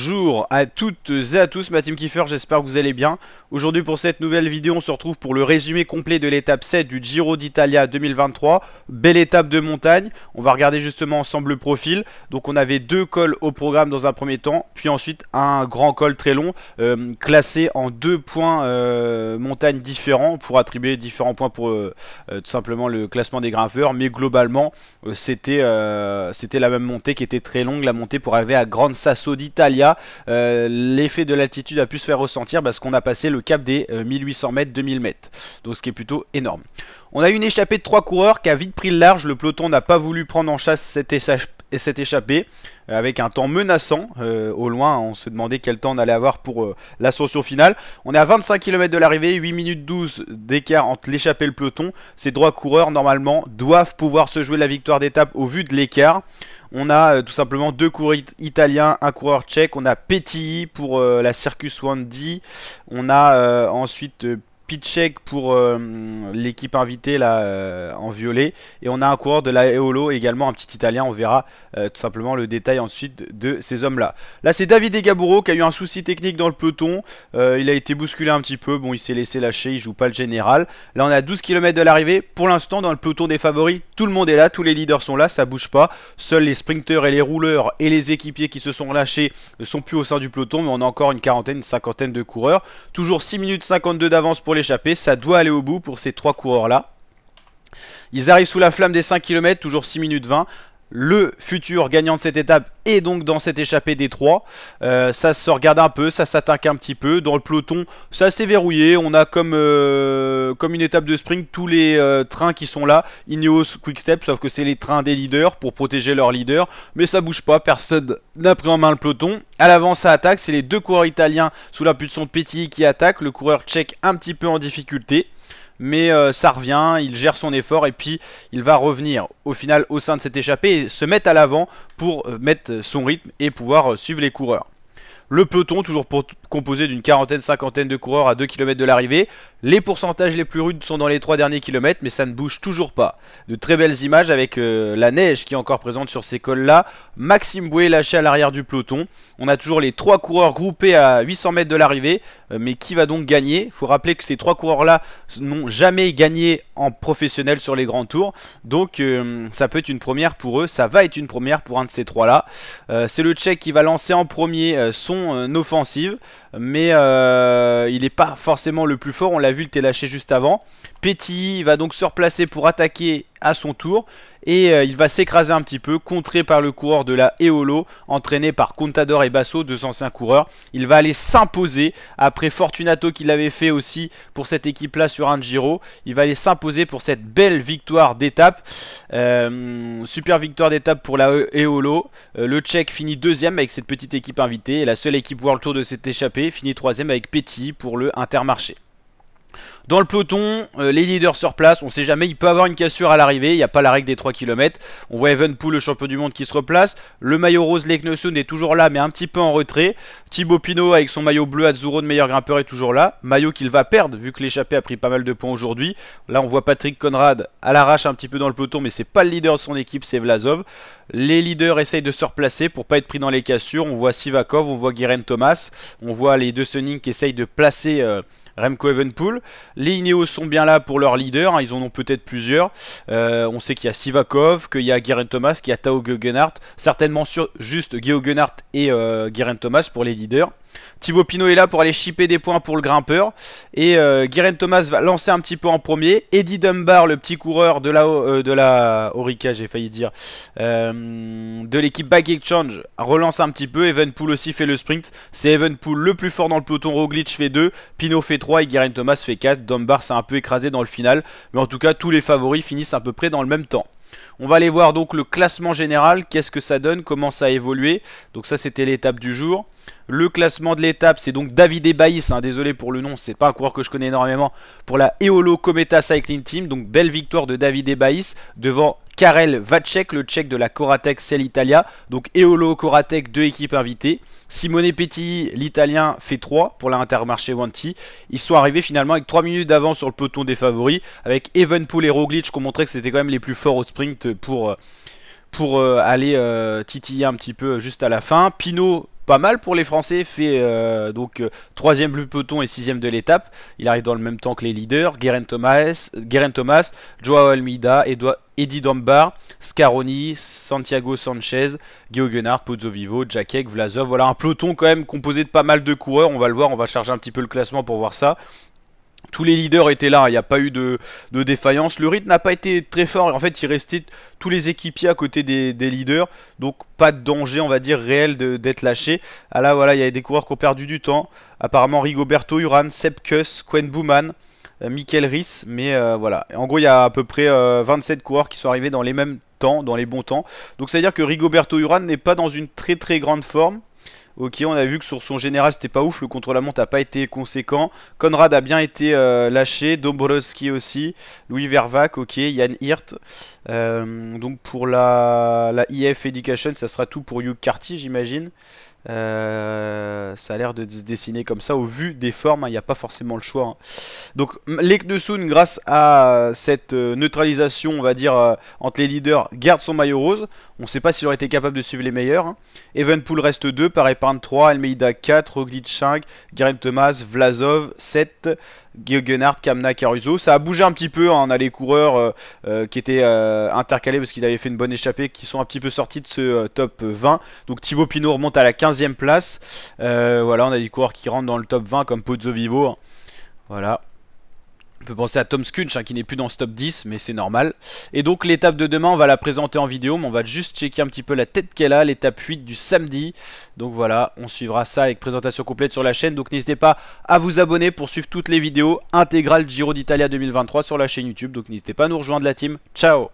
Bonjour à toutes et à tous, ma team Kiefer, j'espère que vous allez bien. Aujourd'hui pour cette nouvelle vidéo, on se retrouve pour le résumé complet de l'étape 7 du Giro d'Italia 2023. Belle étape de montagne, on va regarder justement ensemble le profil. Donc on avait deux cols au programme dans un premier temps, puis ensuite un grand col très long, classé en deux points montagne différents, pour attribuer différents points pour tout simplement le classement des grimpeurs. Mais globalement, c'était la même montée qui était très longue, la montée pour arriver à Gran Sasso d'Italia. L'effet de l'altitude a pu se faire ressentir parce qu'on a passé le cap des 1800 mètres, 2000 mètres. Donc ce qui est plutôt énorme. On a eu une échappée de 3 coureurs qui a vite pris le large. Le peloton n'a pas voulu prendre en chasse cette échappée avec un temps menaçant. Au loin, on se demandait quel temps on allait avoir pour l'ascension finale. On est à 25 km de l'arrivée, 8 minutes 12 d'écart entre l'échappée et le peloton. Ces trois coureurs, normalement, doivent pouvoir se jouer la victoire d'étape au vu de l'écart. On a tout simplement deux coureurs italiens, un coureur tchèque. On a Petit pour la Circus Wandy. On a ensuite Pitchek pour l'équipe invitée là en violet, et on a un coureur de la Eolo également, un petit italien. On verra tout simplement le détail ensuite de ces hommes là. Là c'est Davide Gaburo qui a eu un souci technique dans le peloton, il a été bousculé un petit peu, bon il s'est laissé lâcher, il joue pas le général. Là on est à 12 km de l'arrivée, pour l'instant dans le peloton des favoris tout le monde est là, tous les leaders sont là, ça bouge pas. Seuls les sprinteurs et les rouleurs et les équipiers qui se sont lâchés ne sont plus au sein du peloton, mais on a encore une quarantaine, une cinquantaine de coureurs. Toujours 6 minutes 52 d'avance pour l'échappée, ça doit aller au bout pour ces trois coureurs là. Ils arrivent sous la flamme des 5 km, toujours 6 minutes 20. Le futur gagnant de cette étape est donc dans cette échappée des 3. Ça se regarde un peu, ça s'attaque un petit peu. Dans le peloton, c'est assez verrouillé. On a comme une étape de sprint tous les trains qui sont là. Ineos, Quick-Step, sauf que c'est les trains des leaders pour protéger leurs leaders. Mais ça bouge pas, personne n'a pris en main le peloton. À l'avant, ça attaque. C'est les deux coureurs italiens sous l'impulsion de Petit qui attaquent. Le coureur tchèque un petit peu en difficulté. Mais ça revient, il gère son effort et puis il va revenir au final au sein de cette échappée et se mettre à l'avant pour mettre son rythme et pouvoir suivre les coureurs. Le peloton, toujours composé d'une quarantaine, cinquantaine de coureurs à 2 km de l'arrivée. Les pourcentages les plus rudes sont dans les 3 derniers kilomètres, mais ça ne bouge toujours pas. De très belles images avec la neige qui est encore présente sur ces cols-là. Maxime Bouet lâché à l'arrière du peloton. On a toujours les 3 coureurs groupés à 800 mètres de l'arrivée. Mais qui va donc gagner? Il faut rappeler que ces 3 coureurs-là n'ont jamais gagné en professionnel sur les grands tours. Donc ça peut être une première pour eux. Ça va être une première pour un de ces 3-là. C'est le Tchèque qui va lancer en premier son offensive. Mais il n'est pas forcément le plus fort, on l'a vu, il était lâché juste avant. Petit va donc se replacer pour attaquer à son tour. Et il va s'écraser un petit peu, contré par le coureur de la Eolo, entraîné par Contador et Basso, deux anciens coureurs. Il va aller s'imposer, après Fortunato qui l'avait fait aussi pour cette équipe-là sur un Giro. Il va aller s'imposer pour cette belle victoire d'étape. Super victoire d'étape pour la Eolo. Le Tchèque finit deuxième avec cette petite équipe invitée. Et la seule équipe World Tour de cette échappée finit troisième avec Petit pour le Intermarché. Dans le peloton, les leaders sur place, on ne sait jamais, il peut avoir une cassure à l'arrivée, il n'y a pas la règle des 3 km. On voit Evenepoel, le champion du monde, qui se replace. Le maillot rose Leknesund est toujours là, mais un petit peu en retrait. Thibaut Pinot, avec son maillot bleu Azzurro de meilleur grimpeur, est toujours là. Maillot qu'il va perdre, vu que l'échappée a pris pas mal de points aujourd'hui. Là, on voit Patrick Conrad à l'arrache un petit peu dans le peloton, mais c'est pas le leader de son équipe, c'est Vlasov. Les leaders essayent de se replacer pour pas être pris dans les cassures. On voit Sivakov, on voit Geraint Thomas, on voit les deux Sunning qui essayent de placer Remco Evenepoel. Les Ineos sont bien là pour leur leader, hein, ils en ont peut-être plusieurs. On sait qu'il y a Sivakov, qu'il y a Geraint Thomas, qu'il y a Tao Geoghenaert. Certainement juste Geoghenaert et Geraint Thomas pour les leaders. Thibaut Pinot est là pour aller chipper des points pour le grimpeur. Et Geraint Thomas va lancer un petit peu en premier. Eddie Dunbar, le petit coureur de la Orica, j'ai failli dire, de l'équipe Bike Exchange, relance un petit peu. Evenepoel aussi fait le sprint. C'est Evenepoel le plus fort dans le peloton. Roglic fait 2, Pinot fait 3 et Geraint Thomas fait 4. Dunbar s'est un peu écrasé dans le final. Mais en tout cas, tous les favoris finissent à peu près dans le même temps. On va aller voir donc le classement général, qu'est-ce que ça donne, comment ça a évolué. Donc ça c'était l'étape du jour. Le classement de l'étape, c'est donc Davide Baïs, hein, désolé pour le nom, c'est pas un coureur que je connais énormément, pour la Eolo Kometa Cycling Team. Donc belle victoire de Davide Baïs devant Karel Vacek, le tchèque de la Coratec Cell Italia. Donc Eolo Coratec, deux équipes invitées. Simone Petit, l'italien, fait 3 pour la Intermarché Wanty. Ils sont arrivés finalement avec 3 minutes d'avance sur le peloton des favoris, avec Evenepoel et Roglic qui ont montré que c'était quand même les plus forts au sprint pour aller titiller un petit peu juste à la fin. Pinot pas mal pour les Français, fait donc 3ème du peloton et 6ème de l'étape. Il arrive dans le même temps que les leaders, Geraint Thomas, Joao Almeida, Eddie Dunbar, Scaroni, Santiago Sanchez, Geoghenaert, Pozzovivo, Jacek, Vlasov. Voilà un peloton quand même composé de pas mal de coureurs, on va le voir, on va charger un petit peu le classement pour voir ça. Tous les leaders étaient là, il n'y a pas eu de défaillance. Le rythme n'a pas été très fort. En fait, il restait tous les équipiers à côté des leaders. Donc, pas de danger, on va dire, réel d'être lâché. Ah là, voilà, il y a des coureurs qui ont perdu du temps. Apparemment, Rigoberto Urán, Sepp Kuss, Koen Bouman, Michael Ries. Mais voilà. En gros, il y a à peu près 27 coureurs qui sont arrivés dans les mêmes temps, dans les bons temps. Donc, ça veut dire que Rigoberto Urán n'est pas dans une très très grande forme. Ok, on a vu que sur son général c'était pas ouf, le contre-la-montre n'a pas été conséquent. Conrad a bien été lâché, Dombrowski aussi, Louis Vervac, ok, Jan Hirt. Donc pour la IF Education, ça sera tout pour Hugh Carty, j'imagine. Ça a l'air de se dessiner comme ça au vu des formes, il n'y a pas forcément le choix. Donc Leknesund, grâce à cette neutralisation, on va dire, entre les leaders, garde son maillot rose. On ne sait pas s'il aurait été capable de suivre les meilleurs. Evenepoel reste 2, Paré-Pin 3, Almeida 4, Roglic 5, Geraint Thomas, Vlasov 7, Geoghenaert, Kamna, Caruso. Ça a bougé un petit peu, on a les coureurs qui étaient intercalés parce qu'il avait fait une bonne échappée, qui sont un petit peu sortis de ce top 20. Donc Thibaut Pinot remonte à la 15e place. Voilà, on a des coureurs qui rentrent dans le top 20 comme Pozzovivo. Voilà. On peut penser à Tom Skünch qui n'est plus dans ce top 10, mais c'est normal. Et donc l'étape de demain, on va la présenter en vidéo, mais on va juste checker un petit peu la tête qu'elle a, l'étape 8 du samedi. Donc voilà, on suivra ça avec présentation complète sur la chaîne. Donc n'hésitez pas à vous abonner pour suivre toutes les vidéos intégrales Giro d'Italia 2023 sur la chaîne YouTube. Donc n'hésitez pas à nous rejoindre la team. Ciao!